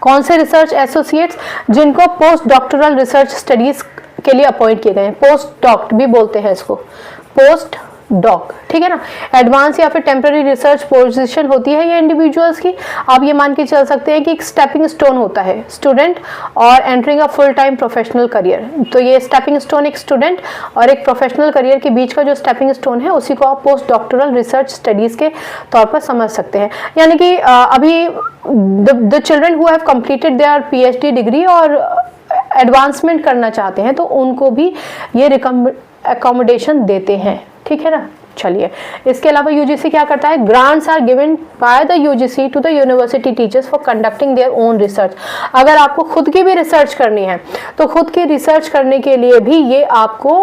कौन से research associates? जिनको पोस्ट डॉक्टरल रिसर्च स्टडीज के लिए अपॉइंट किए गए हैं, पोस्ट डॉक्ट भी बोलते हैं इसको, पोस्ट डॉक, ठीक है ना। एडवांस या फिर टेम्पररी रिसर्च पोजीशन होती है ये इंडिविजुअल्स की। आप ये मान के चल सकते हैं कि एक स्टेपिंग स्टोन होता है स्टूडेंट और entering a full time professional career. तो ये स्टेपिंग स्टोन एक स्टूडेंट और एक प्रोफेशनल करियर के बीच का जो स्टेपिंग स्टोन है उसी को आप पोस्ट डॉक्टरल रिसर्च स्टडीज के तौर पर समझ सकते हैं। यानी कि अभी the children who have completed there PhD degree और एडवांसमेंट करना चाहते हैं तो उनको भी ये अकोमोडेशन देते हैं, ठीक है ना। चलिए, इसके अलावा यूजीसी क्या करता है? Grants are given by the UGC to the university teachers for conducting their own research. अगर आपको खुद की भी रिसर्च करनी है तो खुद की रिसर्च करने के लिए भी ये आपको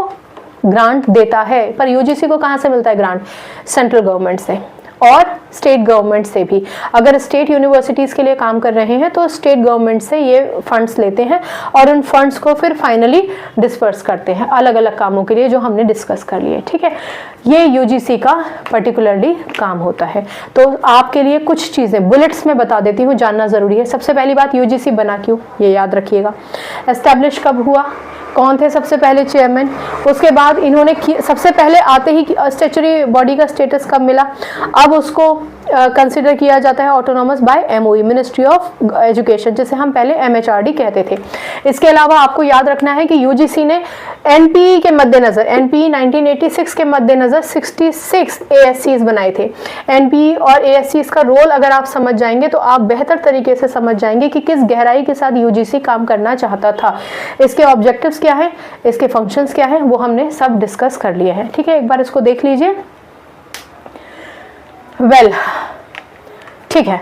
ग्रांट देता है। पर यूजीसी को कहाँ से मिलता है ग्रांट? सेंट्रल गवर्नमेंट से और स्टेट गवर्नमेंट से भी। अगर स्टेट यूनिवर्सिटीज़ के लिए काम कर रहे हैं तो स्टेट गवर्नमेंट से ये फंड्स लेते हैं और उन फंड्स को फिर फाइनली डिस्पर्स करते हैं अलग अलग कामों के लिए जो हमने डिस्कस कर लिए, ठीक है। ये यूजीसी का पर्टिकुलरली काम होता है। तो आपके लिए कुछ चीज़ें बुलेट्स में बता देती हूँ, जानना ज़रूरी है। सबसे पहली बात, यूजीसी बना क्यों, ये याद रखिएगा। एस्टैब्लिश कब हुआ, कौन थे सबसे पहले चेयरमैन, उसके बाद इन्होंने सबसे पहले आते ही स्टैट्यूटरी बॉडी का स्टेटस कब मिला, अब उसको कंसिडर किया जाता है autonomous by MOE, ministry of education, जिसे हम पहले एमएचआरडी कहते थे। इसके अलावा आपको याद रखना है कि यूजीसी ने एनपीई के मद्देनजर, एनपीई 1986 के मद्देनजर 66 एएससीज बनाए थे। एनपीई और एएससीज का रोल अगर आप समझ जाएंगे तो आप बेहतर तरीके से समझ जाएंगे कि किस गहराई के साथ यूजीसी काम करना चाहता था। इसके ऑब्जेक्टिव्स क्या है, इसके फंक्शंस क्या है, वो हमने सब डिस्कस कर लिए हैं, ठीक है। एक बार इसको देख लीजिए। वेल, ठीक है,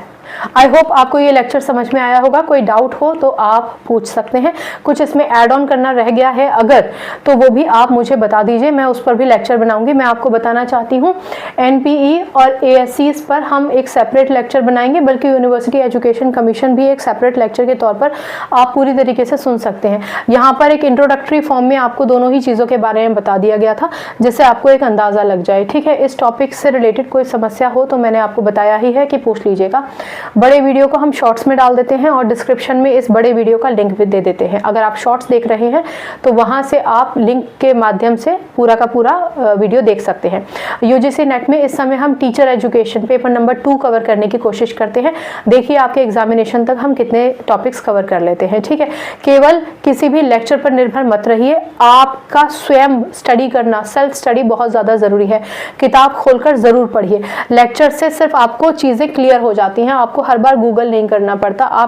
आई होप आपको ये लेक्चर समझ में आया होगा। कोई डाउट हो तो आप पूछ सकते हैं, कुछ इसमें ऐड ऑन करना रह गया है अगर, तो वो भी आप मुझे बता दीजिए, मैं उस पर भी लेक्चर बनाऊंगी। मैं आपको बताना चाहती हूँ एनपीई और एएससीज पर हम एक सेपरेट लेक्चर बनाएंगे, बल्कि यूनिवर्सिटी एजुकेशन कमीशन भी एक सेपरेट लेक्चर के तौर पर आप पूरी तरीके से सुन सकते हैं। यहाँ पर एक इंट्रोडक्टरी फॉर्म में आपको दोनों ही चीज़ों के बारे में बता दिया गया था, जिससे आपको एक अंदाज़ा लग जाए, ठीक है। इस टॉपिक से रिलेटेड कोई समस्या हो तो मैंने आपको बताया ही है कि पूछ लीजिएगा। बड़े वीडियो को हम शॉर्ट्स में डाल देते हैं और डिस्क्रिप्शन में इस बड़े वीडियो का लिंक भी दे देते हैं। अगर आप शॉर्ट्स देख रहे हैं तो वहां से आप लिंक के माध्यम से पूरा का पूरा वीडियो देख सकते हैं। यूजीसी नेट में इस समय हम teacher education paper number 2 cover करने की कोशिश करते हैं। देखिए आपके एग्जामिनेशन तक हम कितने टॉपिक्स कवर कर लेते हैं, ठीक है। केवल किसी भी लेक्चर पर निर्भर मत रहिए, आपका स्वयं स्टडी करना, सेल्फ स्टडी बहुत ज़्यादा ज़रूरी है। किताब खोलकर ज़रूर पढ़िए। लेक्चर से सिर्फ आपको चीज़ें क्लियर हो जाती हैं, आपको हर बार गूगल नहीं करना पड़ता। आप